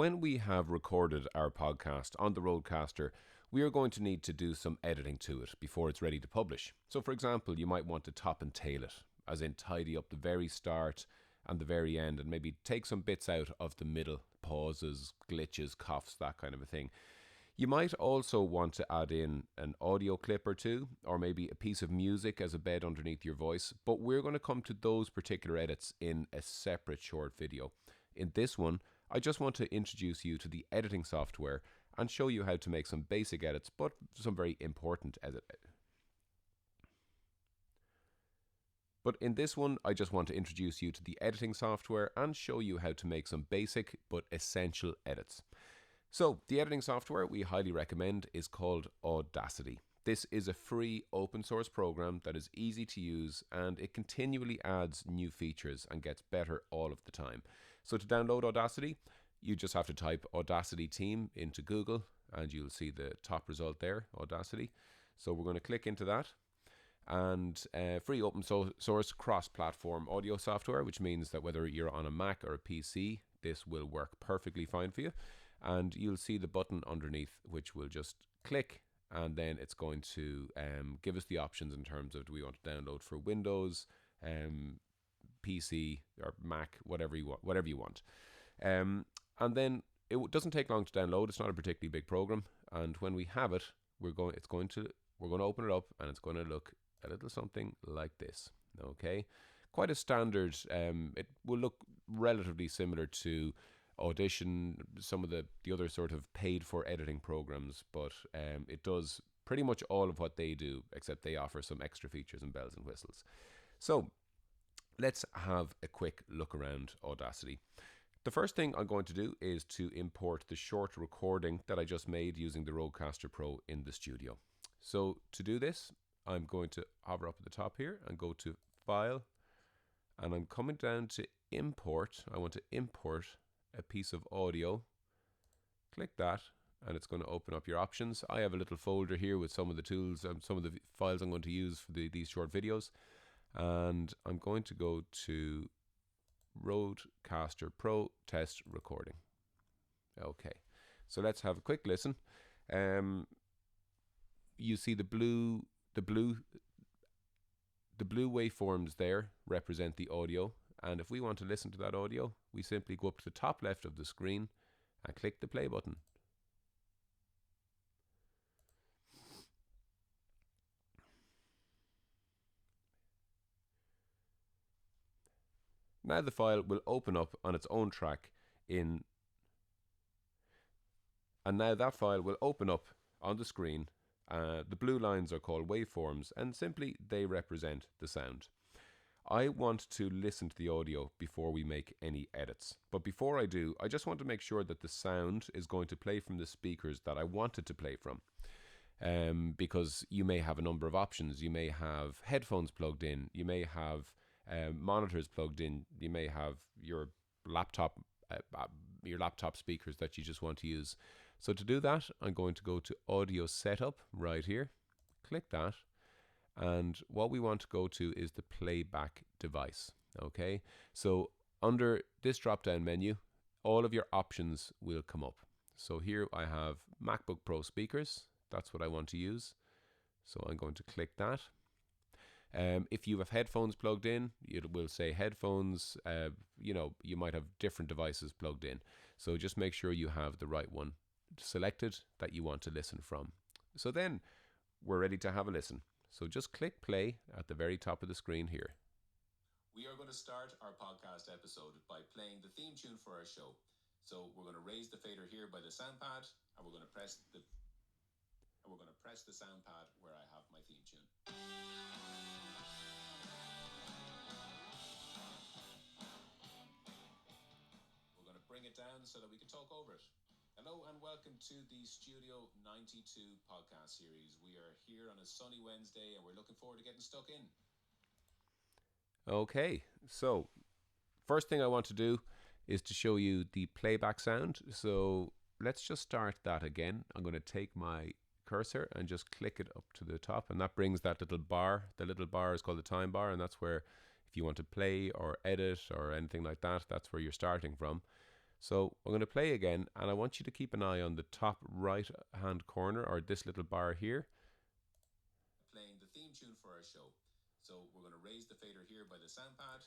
When we have recorded our podcast on the Roadcaster, we are going to need to do some editing to it before it's ready to publish. So for example, you might want to top and tail it, as in tidy up the very start and the very end, and maybe take some bits out of the middle, pauses, glitches, coughs, that kind of a thing. You might also want to add in an audio clip or two, or maybe a piece of music as a bed underneath your voice, but we're going to come to those particular edits in a separate short video. In this one, I just want to introduce you to the editing software and show you how to make some basic edits, but some very important edits. But in this one, I just want to introduce you to the editing software and show you how to make some basic but essential edits. So the editing software we highly recommend is called Audacity. This is a free open source program that is easy to use, and it continually adds new features and gets better all of the time. So to download Audacity, you just have to type Audacity Team into Google and you'll see the top result there, Audacity. So we're going to click into that. And free open source cross-platform audio software, which means that whether you're on a Mac or a PC, this will work perfectly fine for you. And you'll see the button underneath, which will just click, and then it's going to give us the options in terms of, do we want to download for Windows, PC or Mac, whatever you want. And then it doesn't take long to download. It's not a particularly big program, and when we have it, we're going to open it up, and it's going to look a little something like this. Okay, quite a standard. It will look relatively similar to Audition, some of the other sort of paid for editing programs, but it does pretty much all of what they do, except they offer some extra features and bells and whistles. So let's have a quick look around Audacity. The first thing I'm going to do is to import the short recording that I just made using the Rodecaster Pro in the studio. So to do this, I'm going to hover up at the top here and go to File, and I'm coming down to Import. I want to import a piece of audio. Click that, and it's going to open up your options. I have a little folder here with some of the tools and some of the files I'm going to use for these short videos, and I'm going to go to Rodecaster Pro Test Recording. Okay, so let's have a quick listen. You see the blue waveforms there represent the audio, and if we want to listen to that audio, we simply go up to the top left of the screen and click the play button. Now the file will open up on its own track and now that file will open up on the screen. The blue lines are called waveforms, and simply they represent the sound. I want to listen to the audio before we make any edits. But before I do, I just want to make sure that the sound is going to play from the speakers that I want it to play from. Because you may have a number of options. You may have headphones plugged in. You may have monitors plugged in. You may have your laptop speakers that you just want to use. So to do that, I'm going to go to Audio Setup right here. Click that. And what we want to go to is the playback device. Okay, so under this drop down menu, all of your options will come up. So here I have MacBook Pro speakers. That's what I want to use. So I'm going to click that. If you have headphones plugged in, it will say headphones. You might have different devices plugged in. So just make sure you have the right one selected that you want to listen from. So then we're ready to have a listen. So just click play at the very top of the screen here. We are going to start our podcast episode by playing the theme tune for our show. So we're going to raise the fader here by the sound pad, and we're going to press the sound pad where I have my theme tune. We're going to bring it down so that we can talk over it. Hello and welcome to the Studio 92 podcast series. We are here on a sunny Wednesday and we're looking forward to getting stuck in. Okay, so first thing I want to do is to show you the playback sound. So let's just start that again. I'm going to take my cursor and just click it up to the top, and that brings that little bar. The little bar is called the time bar, and that's where if you want to play or edit or anything like that, that's where you're starting from. So I'm going to play again, and I want you to keep an eye on the top right hand corner, or this little bar here. Playing the theme tune for our show. So we're going to raise the fader here by the sound pad.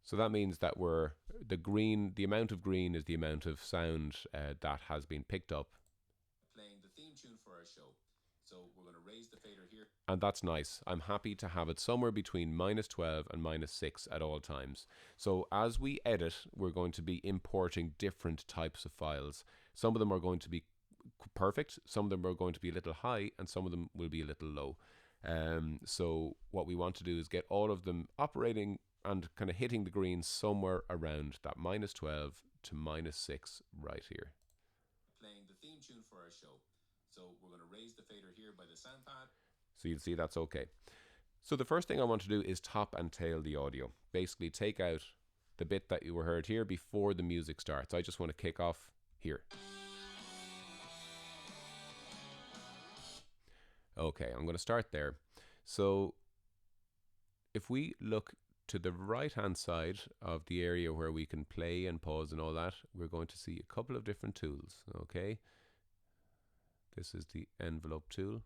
So that means that the amount of green is the amount of sound that has been picked up. Playing the theme tune for our show. So we're going to raise the fader here. And that's nice. I'm happy to have it somewhere between -12 and -6 at all times. So as we edit, we're going to be importing different types of files. Some of them are going to be perfect, some of them are going to be a little high, and some of them will be a little low. So what we want to do is get all of them operating and kind of hitting the green somewhere around that -12 to -6 right here. Playing the theme tune for our show. So we're going to raise the fader here by the sound pad. So you'll see that's okay. So the first thing I want to do is top and tail the audio. Basically take out the bit that you were heard here before the music starts. I just want to kick off here. Okay, I'm going to start there. So if we look to the right hand side of the area where we can play and pause and all that, we're going to see a couple of different tools. Okay, this is the envelope tool,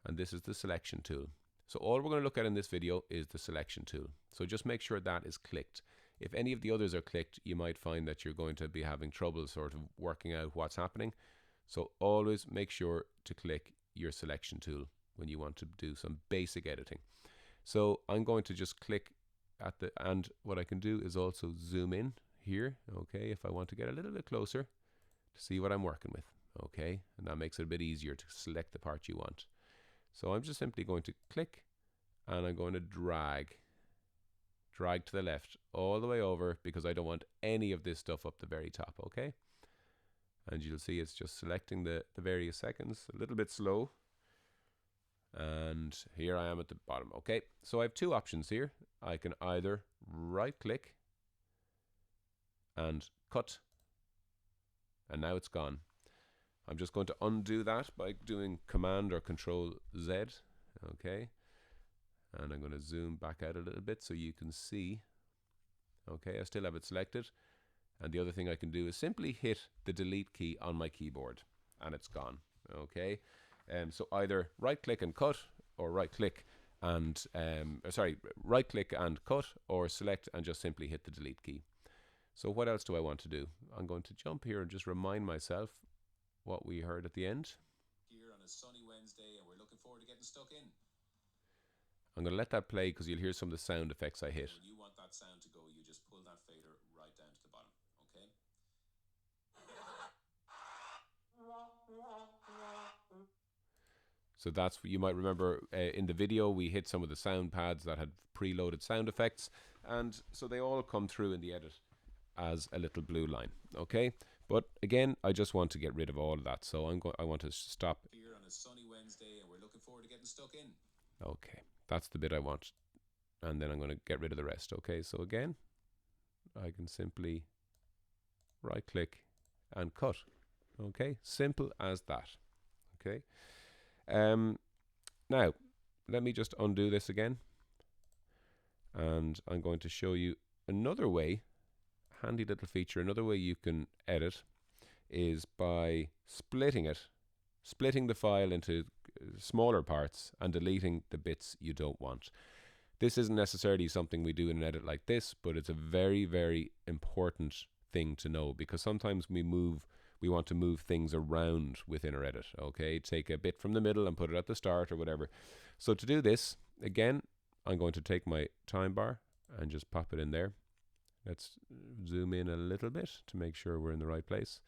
and this is the selection tool. So all we're going to look at in this video is the selection tool. So just make sure that is clicked. If any of the others are clicked, you might find that you're going to be having trouble sort of working out what's happening. So always make sure to click your selection tool when you want to do some basic editing. So I'm going to just click at the, and what I can do is also zoom in here, okay, if I want to get a little bit closer to see what I'm working with, okay, and that makes it a bit easier to select the part you want. So I'm just simply going to click, and I'm going to drag to the left all the way over, because I don't want any of this stuff up the very top, okay? And you'll see it's just selecting the various seconds, a little bit slow. And here I am at the bottom, okay? So I have two options here. I can either right click and cut, and now it's gone. I'm just going to undo that by doing Command or Control Z, okay? And I'm going to zoom back out a little bit so you can see. Okay, I still have it selected. And the other thing I can do is simply hit the delete key on my keyboard, and it's gone, okay? So either right click and cut, or right click and, right click and cut, or select and just simply hit the delete key. So what else do I want to do? I'm going to jump here and just remind myself what we heard at the end. Here on a sunny Wednesday, and we're looking forward to getting stuck in. I'm going to let that play because you'll hear some of the sound effects I hit. When you want that sound to go, you just pull that fader right down to the bottom, okay? So that's what you might remember in the video. We hit some of the sound pads that had preloaded sound effects, and so they all come through in the edit as a little blue line, okay? But again, I just want to get rid of all of that, so I want to stop. Here on a sunny Wednesday, and we're looking forward to getting stuck in. Okay, that's the bit I want, and then I'm going to get rid of the rest. Okay, so again, I can simply right click and cut. Okay, simple as that. Okay. Now let me just undo this again, and I'm going to show you another way, handy little feature. Another way you can edit is by splitting the file into smaller parts and deleting the bits you don't want. This isn't necessarily something we do in an edit like this, but it's a very, very important thing to know, because sometimes we want to move things around within our edit, okay? Take a bit from the middle and put it at the start or whatever. So to do this, again, I'm going to take my time bar and just pop it in there. Let's zoom in a little bit to make sure we're in the right place.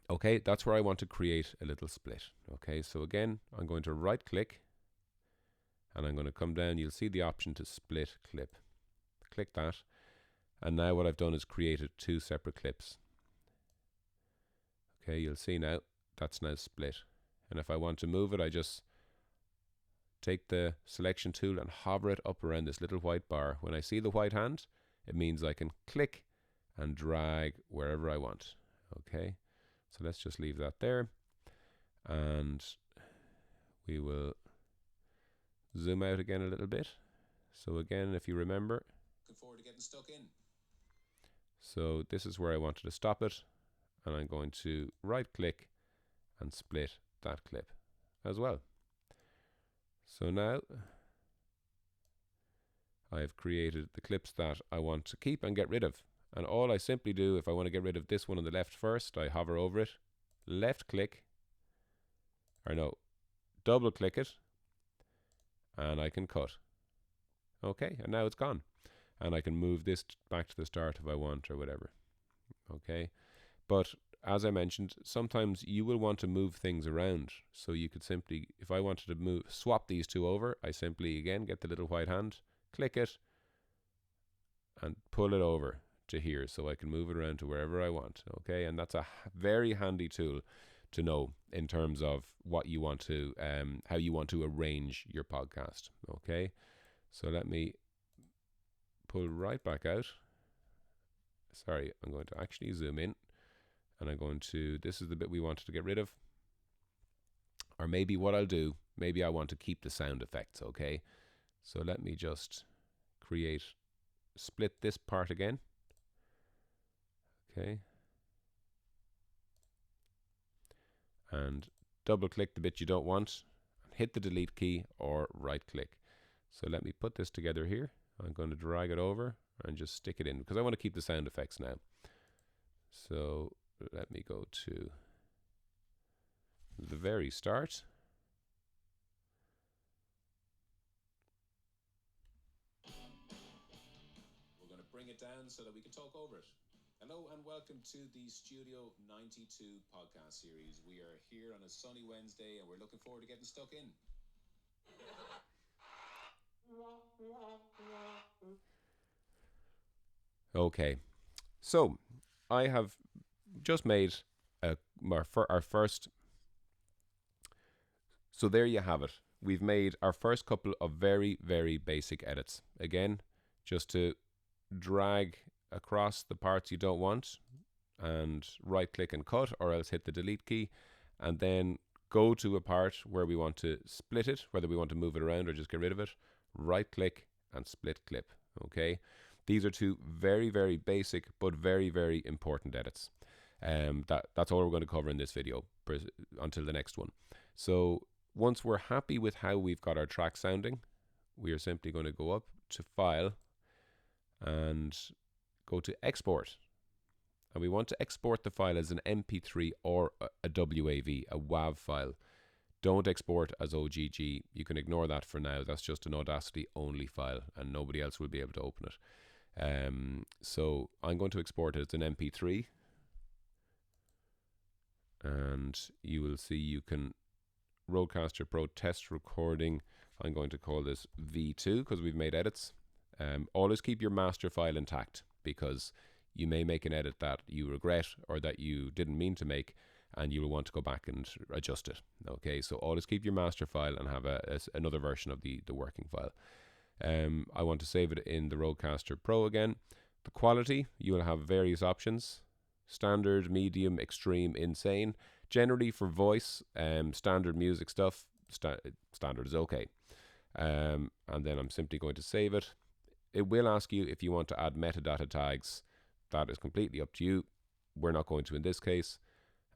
Okay, that's where I want to create a little split. Okay, so again, I'm going to right click, and I'm going to come down. You'll see the option to split clip. Click that, and now what I've done is created two separate clips. Okay, you'll see now that's now split. And if I want to move it, I just take the selection tool and hover it up around this little white bar. When I see the white hand, it means I can click and drag wherever I want. Okay, so let's just leave that there, and we will zoom out again a little bit. So again, if you remember, Looking forward to getting stuck in. So this is where I wanted to stop it, and I'm going to right click and split that clip as well. So now I've created the clips that I want to keep and get rid of. And all I simply do, if I want to get rid of this one on the left first, I hover over it, left click, or no, double click it, and I can cut. Okay, and now it's gone. And I can move this back to the start if I want or whatever. Okay, but as I mentioned, sometimes you will want to move things around. So you could simply, if I wanted to swap these two over, I simply again get the little white hand, click it, and pull it over to here so I can move it around to wherever I want. Okay, and that's a very handy tool to know in terms of what you want to, how you want to arrange your podcast. Okay, so let me pull right back out. Sorry, I'm going to actually zoom in, and I'm going to, this is the bit we wanted to get rid of. Or maybe what I'll do, maybe I want to keep the sound effects. Okay, so let me just split this part again. Okay, and double click the bit you don't want, hit the delete key or right click. So let me put this together here. I'm going to drag it over and just stick it in because I want to keep the sound effects now. So let me go to the very start. We're going to bring it down so that we can talk over it. Hello and welcome to the Studio 92 podcast series. We are here on a sunny Wednesday and we're looking forward to getting stuck in. Okay, so I have just made our first. So there you have it. We've made our first couple of very, very basic edits. Again, just to drag across the parts you don't want and right click and cut, or else hit the delete key, and then go to a part where we want to split it, whether we want to move it around or just get rid of it, right click and split clip. Okay, these are two very, very basic but very, very important edits. That's all we're going to cover in this video until the next one. So once we're happy with how we've got our track sounding, we are simply going to go up to File and go to Export. And we want to export the file as an MP3 or a WAV, a WAV file. Don't export as OGG. You can ignore that for now. That's just an Audacity only file and nobody else will be able to open it. So I'm going to export it as an MP3. And you will see you can Rodecaster Pro test recording. I'm going to call this V2 because we've made edits. Always keep your master file intact because you may make an edit that you regret or that you didn't mean to make and you will want to go back and adjust it. Okay, so always keep your master file and have another version of the working file. I want to save it in the Rodecaster Pro again. The quality, you will have various options. Standard, medium, extreme, insane. Generally for voice, standard music stuff, standard is okay. And then I'm simply going to save it. It will ask you if you want to add metadata tags. That is completely up to you. We're not going to in this case.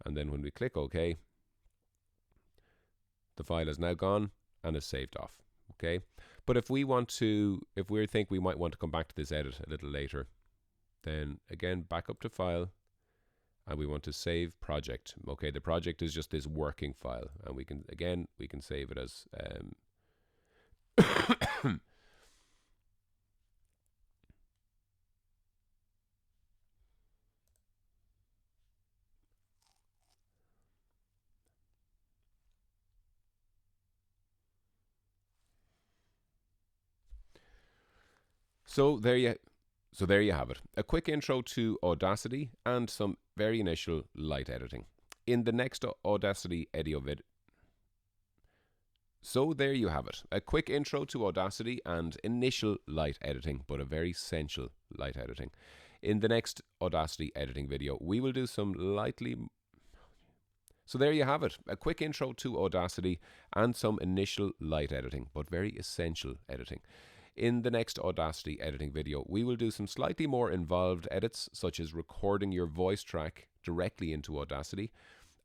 And then when we click OK, the file is now gone and is saved off. Okay. But if we think we might want to come back to this edit a little later, then again, back up to File. And we want to save project. Okay, the project is just this working file, and we can save it as So there you have it. A quick intro to Audacity and some very initial light editing. In the next Audacity audio vid. So there you have it. A quick intro to Audacity and initial light editing, but a very essential light editing. In the next Audacity editing video, we will do some lightly. So there you have it. A quick intro to Audacity and some initial light editing, but very essential editing. In the next Audacity editing video, we will do some slightly more involved edits, such as recording your voice track directly into Audacity,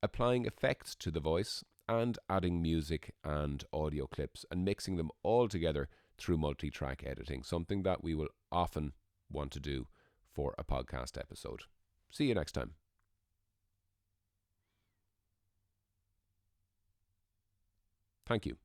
applying effects to the voice, and adding music and audio clips and mixing them all together through multi-track editing, something that we will often want to do for a podcast episode. See you next time. Thank you.